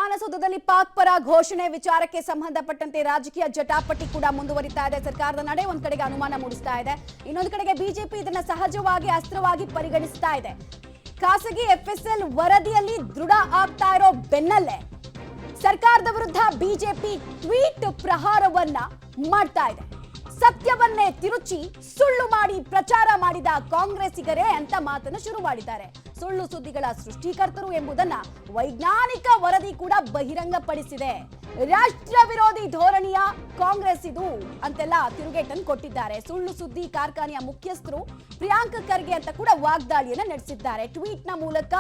ವಿಧಾನಸೌಧದಲ್ಲಿ ಪಾಕ್ ಪರ ಘೋಷಣೆ ವಿಚಾರಕ್ಕೆ ಸಂಬಂಧಪಟ್ಟಂತೆ ರಾಜಕೀಯ ಜಟಾಪಟಿ ಕೂಡ ಮುಂದುವರಿತಾ ಇದೆ. ಸರ್ಕಾರದ ನಡೆ ಒಂದ್ ಕಡೆಗೆ ಅನುಮಾನ ಮೂಡಿಸ್ತಾ ಇದೆ, ಇನ್ನೊಂದು ಕಡೆಗೆ ಬಿಜೆಪಿ ಇದನ್ನ ಸಹಜವಾಗಿ ಅಸ್ತ್ರವಾಗಿ ಪರಿಗಣಿಸ್ತಾ ಇದೆ. ಖಾಸಗಿ ಎಫ್ಎಸ್ಎಲ್ ವರದಿಯಲ್ಲಿ ದೃಢ ಆಗ್ತಾ ಇರೋ ಬೆನ್ನಲ್ಲೇ ಸರ್ಕಾರದ ವಿರುದ್ಧ ಬಿಜೆಪಿ ಟ್ವೀಟ್ ಪ್ರಹಾರವನ್ನ ಮಾಡ್ತಾ ಇದೆ. ಸತ್ಯವನ್ನೇ ತಿರುಚಿ ಸುಳ್ಳು ಮಾಡಿ ಪ್ರಚಾರ ಮಾಡಿದ ಕಾಂಗ್ರೆಸ್ಸಿಗರೇ ಅಂತ ಮಾತನ್ನು ಶುರು ಮಾಡಿದ್ದಾರೆ. ಸುಳ್ಳು ಸುದ್ದಿಗಳ ಸೃಷ್ಟಿಕರ್ತರು ಎಂಬುದನ್ನ ವೈಜ್ಞಾನಿಕ ವರದಿ ಕೂಡ ಬಹಿರಂಗಪಡಿಸಿದೆ. ರಾಷ್ಟ್ರ ವಿರೋಧಿ ಧೋರಣೆಯ ಕಾಂಗ್ರೆಸ್ ಇದು ಅಂತೆಲ್ಲ ತಿರುಗೇಟನ್ನು ಕೊಟ್ಟಿದ್ದಾರೆ. ಸುಳ್ಳು ಸುದ್ದಿ ಕಾರ್ಖಾನೆಯ ಮುಖ್ಯಸ್ಥರು ಪ್ರಿಯಾಂಕ್ ಖರ್ಗೆ ಅಂತ ಕೂಡ ವಾಗ್ದಾಳಿಯನ್ನ ನಡೆಸಿದ್ದಾರೆ. ಟ್ವೀಟ್ ನ ಮೂಲಕ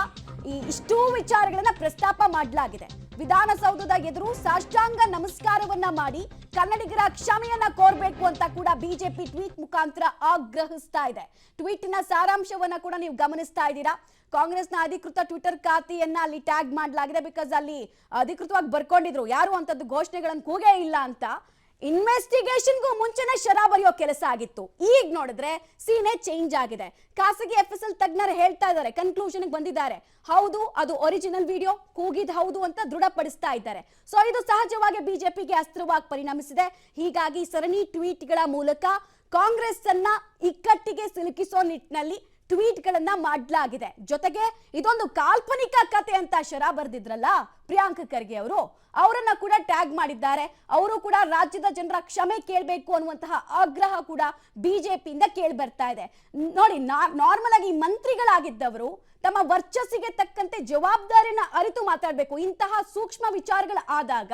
ಇಷ್ಟೂ ವಿಚಾರಗಳನ್ನ ಪ್ರಸ್ತಾಪ ಮಾಡಲಾಗಿದೆ. ವಿಧಾನಸೌಧದ ಎದುರು ಸಾಷ್ಟಾಂಗ ನಮಸ್ಕಾರವನ್ನ ಮಾಡಿ ಕನ್ನಡಿಗರ ಕ್ಷಮೆಯನ್ನ ಕೋರಬೇಕು ಅಂತ ಕೂಡ ಬಿಜೆಪಿ ಟ್ವೀಟ್ ಮುಖಾಂತರ ಆಗ್ರಹಿಸ್ತಾ ಇದೆ. ಟ್ವೀಟ್ ನ ಸಾರಾಂಶವನ್ನ ಕೂಡ ನೀವು ಗಮನಿಸ್ತಾ ಇದ್ದೀರಾ. ಕಾಂಗ್ರೆಸ್ನ ಅಧಿಕೃತ ಟ್ವಿಟರ್ ಖಾತೆಯನ್ನ ಅಲ್ಲಿ ಟ್ಯಾಗ್ ಮಾಡಲಾಗಿದೆ. ಬಿಕಾಸ್ ಅಲ್ಲಿ ಅಧಿಕೃತವಾಗಿ ಬರ್ಕೊಂಡಿದ್ರು ಯಾರು ಅಂತದ್ದು ಘೋಷಣೆಗಳನ್ನು ಕೂಗೇ ಇಲ್ಲ ಅಂತ. ಇನ್ವೆಸ್ಟಿಗೇಷನ್ಗೂ ಮುಂಚೆನೆ ಶರ ಬರೆಯೋ ಕೆಲಸ ಆಗಿತ್ತು. ಈಗ ನೋಡಿದ್ರೆ ಸೀನೆ ಚೇಂಜ್ ಆಗಿದೆ. ಖಾಸಗಿ ಎಫ್ಎಸ್ಎಲ್ ತಜ್ಞರು ಹೇಳ್ತಾ ಇದ್ದಾರೆ, ಕನ್ಕ್ಲೂಷನ್ ಬಂದಿದ್ದಾರೆ. ಹೌದು, ಅದು ಒರಿಜಿನಲ್ ವಿಡಿಯೋ, ಕೂಗಿದ್ ಹೌದು ಅಂತ ದೃಢಪಡಿಸ್ತಾ ಇದ್ದಾರೆ. ಸೊ ಇದು ಸಹಜವಾಗಿ ಬಿಜೆಪಿಗೆ ಅಸ್ತ್ರವಾಗಿ ಪರಿಣಮಿಸಿದೆ. ಹೀಗಾಗಿ ಸರಣಿ ಟ್ವೀಟ್ಗಳ ಮೂಲಕ ಕಾಂಗ್ರೆಸ್ ಅನ್ನ ಇಕ್ಕಟ್ಟಿಗೆ ಸಿಲುಕಿಸೋ ನಿಟ್ಟಿನಲ್ಲಿ ಟ್ವೀಟ್ ಗಳನ್ನ ಮಾಡಲಾಗಿದೆ. ಜೊತೆಗೆ ಇದೊಂದು ಕಾಲ್ಪನಿಕ ಕತೆ ಅಂತ ಶರ ಬರೆದಿದ್ರಲ್ಲ ಪ್ರಿಯಾಂಕ್ ಖರ್ಗೆ ಅವರನ್ನ ಕೂಡ ಟ್ಯಾಗ್ ಮಾಡಿದ್ದಾರೆ. ಅವರು ಕೂಡ ರಾಜ್ಯದ ಜನರ ಕ್ಷಮೆ ಕೇಳಬೇಕು ಅನ್ನುವಂತಹ ಆಗ್ರಹ ಕೂಡ ಬಿಜೆಪಿಯಿಂದ ಕೇಳಿ ಬರ್ತಾ ಇದೆ. ನೋಡಿ, ನಾರ್ಮಲ್ ಆಗಿ ಮಂತ್ರಿಗಳಾಗಿದ್ದವರು ತಮ್ಮ ವರ್ಚಸ್ಸಿಗೆ ತಕ್ಕಂತೆ ಜವಾಬ್ದಾರಿನ ಅರಿತು ಮಾತಾಡಬೇಕು. ಇಂತಹ ಸೂಕ್ಷ್ಮ ವಿಚಾರಗಳು ಆದಾಗ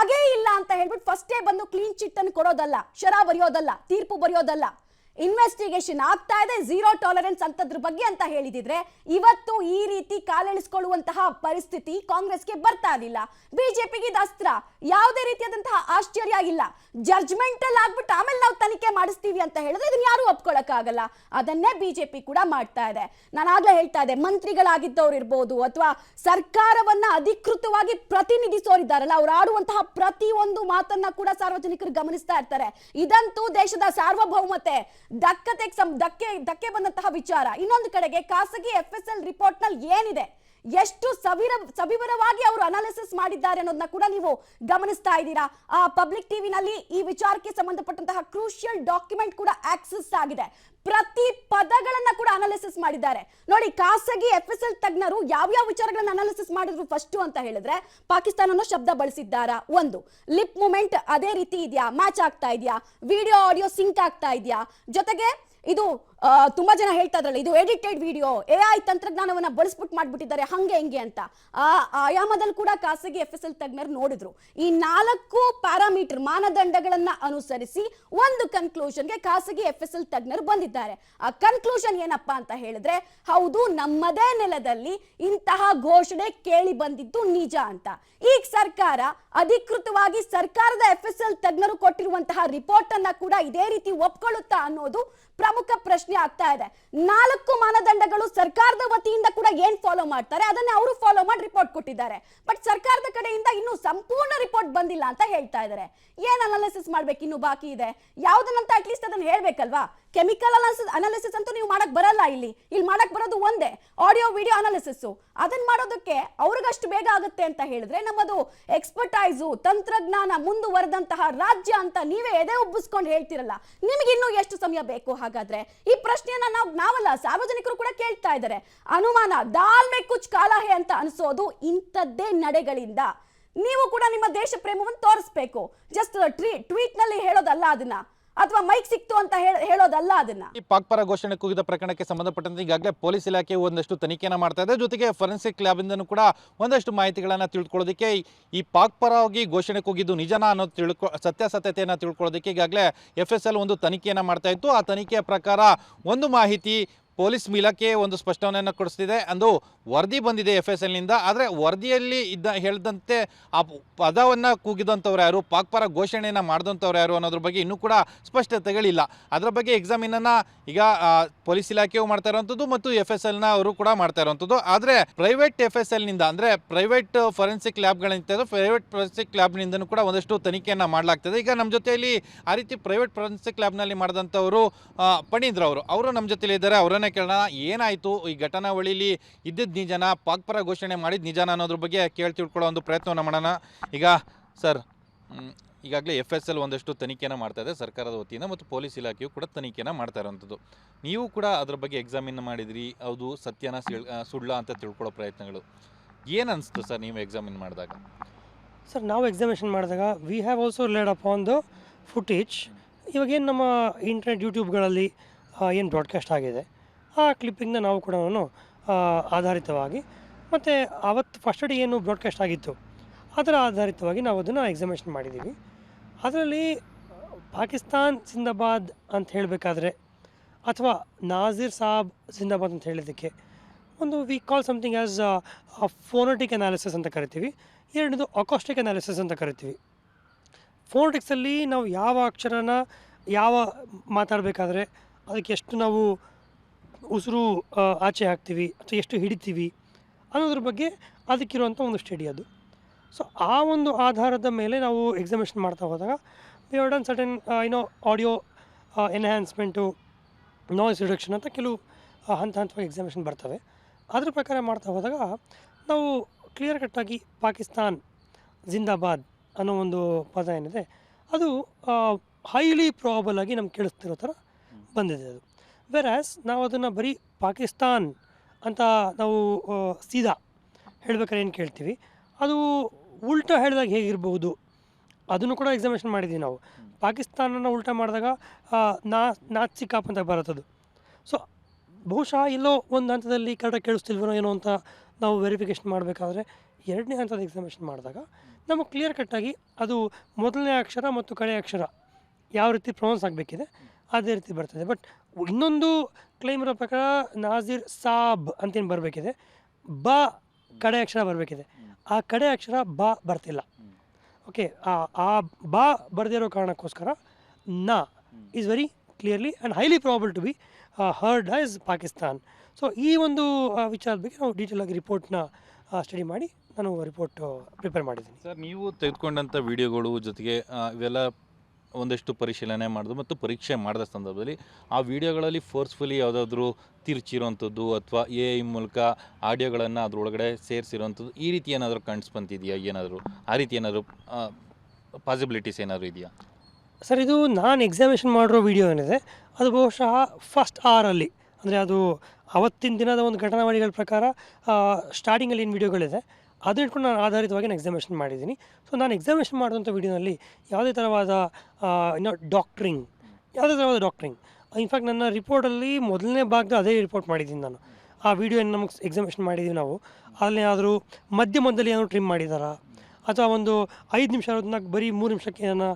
ಆಗೇ ಇಲ್ಲ ಅಂತ ಹೇಳ್ಬಿಟ್ಟು ಫಸ್ಟೇ ಬಂದು ಕ್ಲೀನ್ ಚಿಟ್ ಅನ್ನು ಕೊಡೋದಲ್ಲ, ಶರ ಬರೆಯೋದಲ್ಲ, ತೀರ್ಪು ಬರೆಯೋದಲ್ಲ. ಇನ್ವೆಸ್ಟಿಗೇಷನ್ ಆಗ್ತಾ ಇದೆ, ಝೀರೋ ಟಾಲರೆನ್ಸ್ ಅಂತದ್ರ ಬಗ್ಗೆ ಅಂತ ಹೇಳಿದಿದ್ರೆ ಇವತ್ತು ಈ ರೀತಿ ಕಾಲೆಳಿಸಿಕೊಳ್ಳುವಂತಹ ಪರಿಸ್ಥಿತಿ ಕಾಂಗ್ರೆಸ್ಗೆ ಬರ್ತಾ ಇರಲಿಲ್ಲ. ಬಿಜೆಪಿಗೆ ಇದು ಅಸ್ತ್ರ. ಯಾವುದೇ ರೀತಿಯಾದಂತಹ ಆಶ್ಚರ್ಯ ಇಲ್ಲ. ಜಡ್ಜ್ಮೆಂಟ್ ಅಲ್ಲಿ ಆಗ್ಬಿಟ್ಟು ಆಮೇಲೆ ನಾವು ತನಿಖೆ ಮಾಡಿಸ್ತೀವಿ ಅಂತ ಹೇಳಿದ್ರೆ ಇದನ್ನ ಯಾರು ಒಪ್ಕೊಳ್ಳಕ್ಕಾಗಲ್ಲ. ಅದನ್ನೇ ಬಿಜೆಪಿ ಕೂಡ ಮಾಡ್ತಾ ಇದೆ. ನಾನು ಆಗ್ಲೇ ಹೇಳ್ತಾ ಇದ್ದೆ, ಮಂತ್ರಿಗಳಾಗಿದ್ದವ್ರು ಇರ್ಬೋದು ಅಥವಾ ಸರ್ಕಾರವನ್ನ ಅಧಿಕೃತವಾಗಿ ಪ್ರತಿನಿಧಿಸೋರಿದ್ದಾರಲ್ಲ, ಅವ್ರು ಆಡುವಂತಹ ಪ್ರತಿ ಒಂದು ಮಾತನ್ನ ಕೂಡ ಸಾರ್ವಜನಿಕರು ಗಮನಿಸ್ತಾ ಇರ್ತಾರೆ. ಇದಂತೂ ದೇಶದ ಸಾರ್ವಭೌಮತೆ ಧಕ್ಕೆ ಬಂದಂತಹ ವಿಚಾರ. ಇನ್ನೊಂದು ಕಡೆಗೆ ಖಾಸಗಿ ಎಫ್ಎಸ್ಎಲ್ ರಿಪೋರ್ಟ್ ನಲ್ಲಿ ಏನಿದೆ, ಎಷ್ಟು ಸವಿವರವಾಗಿ ಅವರು ಅನಾಲಿಸಿಸ್ ಮಾಡಿದ್ದಾರೆ ಅನ್ನೋದನ್ನ ಕೂಡ ನೀವು ಗಮನಿಸ್ತಾ ಇದ್ದೀರಾ. ಆ ಪಬ್ಲಿಕ್ ಟಿವಿನಲ್ಲಿ ಈ ವಿಚಾರಕ್ಕೆ ಸಂಬಂಧಪಟ್ಟಂತಹ ಕ್ರೂಷಿಯಲ್ ಡಾಕ್ಯುಮೆಂಟ್ ಕೂಡ ಆಕ್ಸೆಸ್ ಆಗಿದೆ. ಪ್ರತಿ ಪದಗಳನ್ನ ಕೂಡ ಅನಾಲಿಸಿಸ್ ಮಾಡಿದ್ದಾರೆ. ನೋಡಿ, ಖಾಸಗಿ ಎಫ್ಎಸ್ಎಲ್ ತಜ್ಞರು ಯಾವ್ಯಾವ ವಿಚಾರಗಳನ್ನ ಅನಾಲಿಸಿಸ್ ಮಾಡಿದ್ರು ಫಸ್ಟ್ ಅಂತ ಹೇಳಿದ್ರೆ ಪಾಕಿಸ್ತಾನ ಅನ್ನೋ ಶಬ್ದ ಬಳಸಿದ್ದಾರಾ, ಒಂದು ಲಿಪ್ ಮೂಮೆಂಟ್ ಅದೇ ರೀತಿ ಇದೆಯಾ, ಮ್ಯಾಚ್ ಆಗ್ತಾ ಇದೆಯಾ, ವಿಡಿಯೋ ಆಡಿಯೋ ಸಿಂಕ್ ಆಗ್ತಾ ಇದೆಯಾ, ಜೊತೆಗೆ ಇದು ತುಂಬಾ ಜನ ಹೇಳ್ತಾ ಇದ್ರಲ್ಲ ಇದು ಎಡಿಟೆಡ್ ವಿಡಿಯೋ, ಎಐ ತಂತ್ರಜ್ಞಾನವನ್ನ ಬಳಸ್ಬಿಟ್ಟು ಮಾಡ್ಬಿಟ್ಟಿದ್ದಾರೆ ಹಂಗೆ ಹಿಂಗೆ ಅಂತ. ಆ ಆಯಾಮದಲ್ಲಿ ಕೂಡ ಖಾಸಗಿ ಎಫ್ಎಸ್ಎಲ್ ತಜ್ಞರು ನೋಡಿದ್ರು. ಈ 4 ಪ್ಯಾರಾಮೀಟರ್ ಮಾನದಂಡಗಳನ್ನ ಅನುಸರಿಸಿ ಒಂದು ಕನ್ಕ್ಲೂಷನ್ಗೆ ಖಾಸಗಿ ಎಫ್ಎಸ್ಎಲ್ ತಜ್ಞರು ಬಂದಿದ್ದಾರೆ. ಆ ಕನ್ಕ್ಲೂಷನ್ ಏನಪ್ಪಾ ಅಂತ ಹೇಳಿದ್ರೆ, ಹೌದು, ನಮ್ಮದೇ ನೆಲದಲ್ಲಿ ಇಂತಹ ಘೋಷಣೆ ಕೇಳಿ ಬಂದಿದ್ದು ನಿಜ ಅಂತ. ಈಗ ಸರ್ಕಾರ ಅಧಿಕೃತವಾಗಿ ಸರ್ಕಾರದ ಎಫ್ಎಸ್ಎಲ್ ತಜ್ಞರು ಕೊಟ್ಟಿರುವಂತಹ ರಿಪೋರ್ಟ್ ಅನ್ನ ಕೂಡ ಇದೇ ರೀತಿ ಒಪ್ಕೊಳ್ಳುತ್ತಾ ಅನ್ನೋದು ಪ್ರಮುಖ ಪ್ರಶ್ನೆ ಆಗ್ತಾ ಇದೆ. 4 ಮಾನದಂಡಗಳು ಸರ್ಕಾರದ ವತಿಯಿಂದ ಕೂಡ ಏನ್ ಫಾಲೋ ಮಾಡ್ತಾರೆ ಅದನ್ನ ಅವರು ಫಾಲೋ ಮಾಡಿ ರಿಪೋರ್ಟ್ ಕೊಟ್ಟಿದ್ದಾರೆ. ಬಟ್ ಸರ್ಕಾರದ ಕಡೆಯಿಂದ ಇನ್ನೂ ಸಂಪೂರ್ಣ ರಿಪೋರ್ಟ್ ಬಂದಿಲ್ಲ ಅಂತ ಹೇಳ್ತಾ ಇದ್ದಾರೆ. ಏನ್ ಅನಾಲಿಸಿಸ್ ಮಾಡ್ಬೇಕು ಇನ್ನು ಬಾಕಿ ಇದೆ, ಯಾವ್ದನ್ನಂತ ಅಟ್ಲೀಸ್ಟ್ ಅದನ್ನ ಹೇಳ್ಬೇಕಲ್ವಾ. ಕೆಮಿಕಲ್ ಅನಾಲಿಸಿಸ್ ಅಂತೂ ನೀವು ಮಾಡಕ್ ಬರಲ್ಲ. ಇಲ್ಲಿ ಮಾಡಕ್ ಬರೋದು ಒಂದೇ, ಆಡಿಯೋ ವಿಡಿಯೋ ಅನಾಲಿಸಿಸ್. ಅದನ್ನ ಮಾಡೋದಕ್ಕೆ ಅವ್ರಿಗಷ್ಟು ಬೇಗ ಆಗುತ್ತೆ ಅಂತ ಹೇಳಿದ್ರೆ ನಮ್ಮದು ಎಕ್ಸ್ಪರ್ಟೈಸು ತಂತ್ರಜ್ಞಾನ ಮುಂದುವರೆದಂತಹ ರಾಜ್ಯ ಅಂತ ನೀವೇ ಎದೆ ಉಬ್ಬಿಸ್ಕೊಂಡು ಹೇಳ್ತಿರಲ್ಲ. ನಿಮ್ಗೆ ಇನ್ನೂ ಎಷ್ಟು ಸಮಯ ಬೇಕು ಹಾಗಾದ್ರೆ? ಈ ಪ್ರಶ್ನೆಯನ್ನ ನಾವಲ್ಲ, ಸಾರ್ವಜನಿಕರು ಕೂಡ ಕೇಳ್ತಾ ಇದ್ದಾರೆ. ಅನುಮಾನ ದಾಲ್ ಮೇ ಕುಚ್ ಕಾಲಾ ಹೇ ಅಂತ ಅನ್ಸೋದು ಇಂಥದ್ದೇ ನಡೆಗಳಿಂದ. ನೀವು ಕೂಡ ನಿಮ್ಮ ದೇಶ ಪ್ರೇಮವನ್ನು ತೋರಿಸ್ಬೇಕು. ಜಸ್ಟ್ ಟ್ವೀಟ್ ನಲ್ಲಿ ಹೇಳೋದಲ್ಲ ಅದನ್ನ, ಅಥವಾ ಮೈಕ್ ಸಿಕ್ತು ಅಂತ ಹೇಳೋದಲ್ಲ ಅದನ್ನ. ಈ ಪಾಕ್ ಪರ ಘೋಷಣೆ ಕೂಗಿದ ಪ್ರಕರಣಕ್ಕೆ ಸಂಬಂಧಪಟ್ಟಂತೆ ಈಗಾಗಲೇ ಪೊಲೀಸ್ ಇಲಾಖೆ ಒಂದಷ್ಟು ತನಿಖೆಯನ್ನು ಮಾಡ್ತಾ ಇದೆ. ಜೊತೆಗೆ ಫೊರೆನ್ಸಿಕ್ ಲ್ಯಾಬ್ ಇಂದನೂ ಕೂಡ ಒಂದಷ್ಟು ಮಾಹಿತಿಗಳನ್ನು ತಿಳ್ಕೊಳ್ಳೋದಕ್ಕೆ, ಈ ಪಾಕ್ ಪರವಾಗಿ ಘೋಷಣೆ ಕೂಗಿದ್ದು ನಿಜನಾ ಅನ್ನೋದು ಸತ್ಯಾಸತ್ಯತೆಯನ್ನು ತಿಳ್ಕೊಳ್ಳೋದಕ್ಕೆ ಈಗಾಗಲೇ ಎಫ್ಎಸ್ಎಲ್ ಒಂದು ತನಿಖೆಯನ್ನು ಮಾಡ್ತಾ ಇತ್ತು. ಆ ತನಿಖೆಯ ಪ್ರಕಾರ ಒಂದು ಮಾಹಿತಿ ಪೊಲೀಸ್ ಇಲಾಖೆ ಒಂದು ಸ್ಪಷ್ಟನೆಯನ್ನು ಕೊಡಿಸ್ತಿದೆ. ಅಂದು ವರದಿ ಬಂದಿದೆ ಎಫ್ಎಸ್ಎಲ್ನಿಂದ. ಆದರೆ ವರದಿಯಲ್ಲಿ ಹೇಳಿದಂತೆ ಆ ಪದವನ್ನು ಕೂಗಿದಂಥವ್ರು ಯಾರು, ಪಾಕ್ ಪರ ಘೋಷಣೆಯನ್ನು ಮಾಡಿದಂಥವ್ರು ಯಾರು ಅನ್ನೋದ್ರ ಬಗ್ಗೆ ಇನ್ನೂ ಕೂಡ ಸ್ಪಷ್ಟತೆಗಳಿಲ್ಲ. ಅದರ ಬಗ್ಗೆ ಎಕ್ಸಾಮಿನನ್ನು ಈಗ ಪೊಲೀಸ್ ಇಲಾಖೆಯು ಮಾಡ್ತಾ ಇರುವಂಥದ್ದು ಮತ್ತು ಎಫ್ಎಸ್ಎಲ್ನ ಅವರು ಕೂಡ ಮಾಡ್ತಾ ಇರುವಂಥದ್ದು. ಆದರೆ ಪ್ರೈವೇಟ್ ಎಫ್ಎಸ್ಎಲ್ನಿಂದ, ಅಂದರೆ ಪ್ರೈವೇಟ್ ಫೊರೆನ್ಸಿಕ್ ಲ್ಯಾಬ್ಗಳಿಂದ, ಪ್ರೈವೇಟ್ ಫೊರೆನ್ಸಿಕ್ ಲ್ಯಾಬ್ನಿಂದನೂ ಕೂಡ ಒಂದಷ್ಟು ತನಿಖೆಯನ್ನು ಮಾಡಲಾಗ್ತದೆ. ಈಗ ನಮ್ಮ ಜೊತೆಯಲ್ಲಿ ಆ ರೀತಿ ಪ್ರೈವೇಟ್ ಫೊರೆನ್ಸಿಕ್ ಲ್ಯಾಬ್ನಲ್ಲಿ ಮಾಡಿದಂಥವರು ಪಣೀಂದ್ರ ಅವರು ನಮ್ಮ ಜೊತೆಲಿ ಇದ್ದಾರೆ. ಅವರನ್ನೇ ಅವ್ರನ್ನೇ ಕೇಳೋಣ, ಏನಾಯಿತು ಈ ಘಟನಾವಳಿಲಿ ಇದ್ದಿದ್ದು ನಿಜನ, ಪಾಕ್ಪರ ಘೋಷಣೆ ಮಾಡಿದ್ದು ನಿಜನ ಅನ್ನೋದ್ರ ಬಗ್ಗೆ ತಿಳ್ಕೊಳ್ಳೋ ಒಂದು ಪ್ರಯತ್ನವನ್ನು ಮಾಡೋಣ. ಈಗ ಸರ್, ಈಗಾಗಲೇ FSL ಒಂದಷ್ಟು ತನಿಖೆಯನ್ನು ಮಾಡ್ತಾ ಇದೆ ಸರ್ಕಾರದ ವತಿಯಿಂದ, ಮತ್ತು ಪೊಲೀಸ್ ಇಲಾಖೆಯು ಕೂಡ ತನಿಖೆಯನ್ನು ಮಾಡ್ತಾ ಇರೋವಂಥದ್ದು. ನೀವು ಕೂಡ ಅದ್ರ ಬಗ್ಗೆ ಎಕ್ಸಾಮಿನ್ ಮಾಡಿದ್ರಿ, ಹೌದು ಸತ್ಯನ ಸುಳ್ಳ ಅಂತ ತಿಳ್ಕೊಳ್ಳೋ ಪ್ರಯತ್ನಗಳು ಏನು ಅನಿಸ್ತು ಸರ್ ನೀವು ಎಕ್ಸಾಮಿನ್ ಮಾಡಿದಾಗ? ಸರ್, ನಾವು ಎಕ್ಸಾಮಿನೇಷನ್ ಮಾಡಿದಾಗ we have also laid upon the footage. ಇವಾಗೇನು ನಮ್ಮ ಇಂಟರ್ನೆಟ್ ಯೂಟ್ಯೂಬ್ಗಳಲ್ಲಿ ಏನು ಬ್ರಾಡ್ಕಾಸ್ಟ್ ಆಗಿದೆ ಆ ಕ್ಲಿಪ್ಪಿಂಗ್ನ ನಾವು ಕೂಡ ಆಧಾರಿತವಾಗಿ ಮತ್ತು ಆವತ್ತು ಫಸ್ಟ್ ಡೇ ಏನು ಬ್ರಾಡ್ಕಾಸ್ಟ್ ಆಗಿತ್ತು ಅದರ ಆಧಾರಿತವಾಗಿ ನಾವು ಅದನ್ನು ಎಕ್ಸಾಮಿನೇಷನ್ ಮಾಡಿದ್ದೀವಿ. ಅದರಲ್ಲಿ ಪಾಕಿಸ್ತಾನ್ ಜಿಂದಾಬಾದ್ ಅಂತ ಹೇಳಬೇಕಾದ್ರೆ ಅಥವಾ ನಾಜೀರ್ ಸಾಬ್ ಜಿಂದಾಬಾದ್ ಅಂತ ಹೇಳಿದ್ದಕ್ಕೆ ಒಂದು we call something as phonetic analysis ಅಂತ ಕರಿತೀವಿ. ಎರಡನೇದು ಅಕಾಸ್ಟಿಕ್ ಅನಾಲಿಸಿಸ್ ಅಂತ ಕರಿತೀವಿ. ಫೋನೆಟಿಕ್ಸಲ್ಲಿ ನಾವು ಯಾವ ಅಕ್ಷರನ ಯಾವ ಮಾತಾಡಬೇಕಾದ್ರೆ ಅದಕ್ಕೆ ಎಷ್ಟು ನಾವು ಉಸಿರು ಆಚೆ ಹಾಕ್ತೀವಿ ಅಥವಾ ಎಷ್ಟು ಹಿಡಿತೀವಿ ಅನ್ನೋದ್ರ ಬಗ್ಗೆ ಅದಕ್ಕಿರುವಂಥ ಒಂದು ಸ್ಟಡಿ ಅದು. ಸೊ ಆ ಒಂದು ಆಧಾರದ ಮೇಲೆ ನಾವು ಎಕ್ಸಾಮಿನೇಷನ್ ಮಾಡ್ತಾ ಹೋದಾಗ we have done certain audio enhancement, noise reduction ಅಂತ ಕೆಲವು ಹಂತವಾಗಿ ಎಕ್ಸಾಮಿನೇಷನ್ ಬರ್ತವೆ. ಅದ್ರ ಪ್ರಕಾರ ಮಾಡ್ತಾ ಹೋದಾಗ ನಾವು ಕ್ಲಿಯರ್ ಕಟ್ಟಾಗಿ ಪಾಕಿಸ್ತಾನ್ ಜಿಂದಾಬಾದ್ ಅನ್ನೋ ಒಂದು ಪದ ಏನಿದೆ ಅದು ಹೈಲಿ ಪ್ರಾಬಲ್ ಆಗಿ ನಮ್ಗೆ ಕೇಳಿಸ್ತಿರೋ ಥರ ಬಂದಿದೆ ಅದು. ವೆರಾಸ್ ನಾವು ಅದನ್ನು ಬರೀ ಪಾಕಿಸ್ತಾನ್ ಅಂತ ನಾವು ಸೀದಾ ಹೇಳ್ಬೇಕಾದ್ರೆ ಏನು ಕೇಳ್ತೀವಿ, ಅದು ಉಲ್ಟಾ ಹೇಳಿದಾಗ ಹೇಗಿರ್ಬೋದು ಅದನ್ನು ಕೂಡ ಎಕ್ಸಾಮಿನೇಷನ್ ಮಾಡಿದ್ದೀವಿ ನಾವು. ಪಾಕಿಸ್ತಾನನ ಉಲ್ಟಾ ಮಾಡಿದಾಗ ನಾತ್ಸಿ ಕಾಪ್ ಅಂತ ಬರುತ್ತದು. ಸೊ ಬಹುಶಃ ಎಲ್ಲೋ ಒಂದು ಹಂತದಲ್ಲಿ ಕರೆಕ್ಟಾಗಿ ಕೇಳಿಸ್ತಿಲ್ವೋ ಏನೋ ಅಂತ ನಾವು ವೆರಿಫಿಕೇಷನ್ ಮಾಡಬೇಕಾದ್ರೆ ಎರಡನೇ ಹಂತದ ಎಕ್ಸಾಮಿನೇಷನ್ ಮಾಡಿದಾಗ ನಮಗೆ ಕ್ಲಿಯರ್ ಕಟ್ಟಾಗಿ ಅದು ಮೊದಲನೇ ಅಕ್ಷರ ಮತ್ತು ಕಡೆ ಅಕ್ಷರ ಯಾವ ರೀತಿ ಪ್ರೊನೌನ್ಸ್ ಆಗಬೇಕಿದೆ ಅದೇ ರೀತಿ ಬರ್ತದೆ. ಬಟ್ ಇನ್ನೊಂದು ಕ್ಲೈಮ್ ಇರೋ ಪ್ರಕಾರ ನಾಜೀರ್ ಸಾಬ್ ಅಂತೇನು ಬರಬೇಕಿದೆ, ಬ ಕಡೆ ಅಕ್ಷರ ಬರಬೇಕಿದೆ, ಆ ಕಡೆ ಅಕ್ಷರ ಬ ಬರ್ತಿಲ್ಲ. ಓಕೆ, ಆ ಬ ಬರೆದಿರೋ ಕಾರಣಕ್ಕೋಸ್ಕರ ನಾ is very clearly and highly probable to be heard as Pakistan. So ಈ ಒಂದು ವಿಚಾರದ ಬಗ್ಗೆ ನಾವು ಡೀಟೇಲಾಗಿ ರಿಪೋರ್ಟ್ನ ಸ್ಟಡಿ ಮಾಡಿ ನಾನು ರಿಪೋರ್ಟ್ ಪ್ರಿಪೇರ್ ಮಾಡಿದ್ದೀನಿ. ಸರ್, ನೀವು ತೆಗೆದುಕೊಂಡಂಥ ವಿಡಿಯೋಗಳು ಜೊತೆಗೆ ಇವೆಲ್ಲ ಒಂದಷ್ಟು ಪರಿಶೀಲನೆ ಮಾಡೋದು ಮತ್ತು ಪರೀಕ್ಷೆ ಮಾಡಿದ ಸಂದರ್ಭದಲ್ಲಿ ಆ ವಿಡಿಯೋಗಳಲ್ಲಿ ಫೋರ್ಸ್ಫುಲಿ ಯಾವುದಾದ್ರೂ ತಿರ್ಚಿರೋವಂಥದ್ದು ಅಥವಾ AI ಮೂಲಕ ಆಡಿಯೋಗಳನ್ನು ಅದರೊಳಗಡೆ ಸೇರಿಸಿರೋವಂಥದ್ದು ಈ ರೀತಿ ಏನಾದರೂ ಕಾಣಿಸ್ಬಂತಿದೆಯಾ? ಏನಾದರೂ ಆ ರೀತಿ ಏನಾದರೂ ಪಾಸಿಬಿಲಿಟೀಸ್ ಏನಾದರೂ ಇದೆಯಾ? ಸರ್, ಇದು ನಾನು ಎಕ್ಸಾಮಿನೇಷನ್ ಮಾಡಿರೋ ವಿಡಿಯೋ ಏನಿದೆ ಅದು ಬಹುಶಃ ಫಸ್ಟ್ ಅವರಲ್ಲಿ, ಅಂದರೆ ಅದು ಅವತ್ತಿನ ದಿನದ ಒಂದು ಘಟನಾವಳಿಗಳ ಪ್ರಕಾರ ಸ್ಟಾರ್ಟಿಂಗಲ್ಲಿ ಏನು ವಿಡಿಯೋಗಳಿದೆ ಅದು ಇಟ್ಕೊಂಡು ನಾನು ಆಧಾರಿತವಾಗಿ ನಾನು ಎಕ್ಸಾಮಿನೇಷನ್ ಮಾಡಿದ್ದೀನಿ. ಸೊ ನಾನು ಎಕ್ಸಾಮಿನೇಷನ್ ಮಾಡಿದಂಥ ವಿಡಿಯೋನಲ್ಲಿ ಯಾವುದೇ ಥರವಾದ ಡಾಕ್ಟ್ರಿಂಗ್, ಇನ್ಫ್ಯಾಕ್ಟ್ ನನ್ನ ರಿಪೋರ್ಟಲ್ಲಿ ಮೊದಲನೇ ಭಾಗದ ಅದೇ ರಿಪೋರ್ಟ್ ಮಾಡಿದ್ದೀನಿ ನಾನು. ಆ ವಿಡಿಯೋ ಏನು ನಮಗೆ ಎಕ್ಸಾಮಿನೇಷನ್ ಮಾಡಿದ್ದೀವಿ ನಾವು, ಅಲ್ಲಿ ಏನಾದರೂ ಮಧ್ಯದಲ್ಲಿ ಏನಾದರೂ ಟ್ರಿಮ್ ಮಾಡಿದಾರಾ ಅಥವಾ ಒಂದು 5 ನಿಮಿಷ ಇರೋದನ್ನ ಬರೀ 3 ನಿಮಿಷಕ್ಕೆ ಏನೋ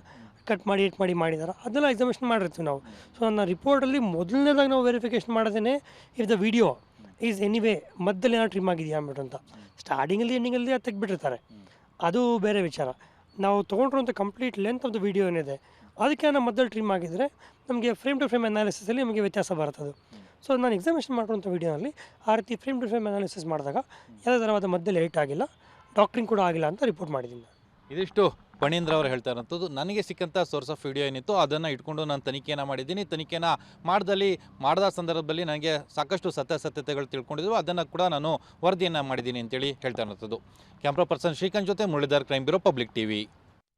ಕಟ್ ಮಾಡಿ ಎಟ್ ಮಾಡಿ ಮಾಡಿದಾರಾ ಅದೆಲ್ಲ ಎಕ್ಸಾಮಿನೇಷನ್ ಮಾಡಿರ್ತೀವಿ ನಾವು. ಸೊ ನನ್ನ ರಿಪೋರ್ಟಲ್ಲಿ ಮೊದಲನೇದಾಗಿ ನಾವು ವೆರಿಫಿಕೇಷನ್ ಮಾಡೋದೇ if the video is anyway ಮಧ್ಯದಲ್ಲಿ ಏನೋ ಟ್ರಿಮ್ ಆಗಿದೆಯಾ ಅಂದ್ಬಿಟ್ಟು ಅಂತ. ಸ್ಟಾರ್ಟಿಂಗಲ್ಲಿ ಎಂಡಿಂಗಲ್ಲಿ ಅದು ತೆಗೆದ್ಬಿಟ್ಟಿರ್ತಾರೆ, ಅದು ಬೇರೆ ವಿಚಾರ. ನಾವು ತೊಗೊಂಡಿರುವಂಥ complete length of the video ಏನಿದೆ ಅದಕ್ಕೆ ನಾನು ಮಧ್ಯದಲ್ಲಿ ಟ್ರಿಮ್ ಆಗಿದ್ದರೆ ನಮಗೆ ಫ್ರೇಮ್ ಟು ಫ್ರೇಮ್ ಅನಾಲಿಸಿಸಲ್ಲಿ ನಮಗೆ ವ್ಯತ್ಯಾಸ ಬರ್ತದೆ. ಸೊ ನಾನು ಎಕ್ಸಾಮಿನೇಷನ್ ಮಾಡಿರುವಂಥ ವಿಡಿಯೋನಲ್ಲಿ ಆ ರೀತಿ ಫ್ರೇಮ್ ಟು ಫ್ರೇಮ್ ಅನಾಲಿಸಿಸ್ ಮಾಡಿದಾಗ ಯಾವುದೇ ಥರವಾದ ಮಧ್ಯದಲ್ಲಿ ಏಟ್ ಆಗಿಲ್ಲ, ಡಾಕ್ಟ್ರಿಂಗ್ ಕೂಡ ಆಗಿಲ್ಲ ಅಂತ ರಿಪೋರ್ಟ್ ಮಾಡಿದ್ದೀನಿ. ಇದಿಷ್ಟು ಫಣೀಂದ್ರ ಅವರು ಹೇಳ್ತಾ ಇರೋಂಥದ್ದು. ನನಗೆ ಸಿಕ್ಕಂಥ ಸೋರ್ಸ್ ಆಫ್ ವಿಡಿಯೋ ಏನಿತ್ತು ಅದನ್ನು ಇಟ್ಕೊಂಡು ನಾನು ತನಿಖೆಯನ್ನು ಮಾಡಿದ್ದೀನಿ. ತನಿಖೆನ ಮಾಡಿದ ಸಂದರ್ಭದಲ್ಲಿ ನನಗೆ ಸಾಕಷ್ಟು ಸತ್ಯಾಸತ್ಯತೆಗಳು ತಿಳ್ಕೊಂಡಿದ್ವು, ಅದನ್ನು ಕೂಡ ನಾನು ವರದಿಯನ್ನು ಮಾಡಿದ್ದೀನಿ ಅಂತೇಳಿ ಹೇಳ್ತಾ ಇರೋಂಥದ್ದು. ಕ್ಯಾಮ್ರಾ ಪರ್ಸನ್ ಶ್ರೀಕಾಂತ್ ಜೊತೆ Muralidhar, crime bureau, public TV.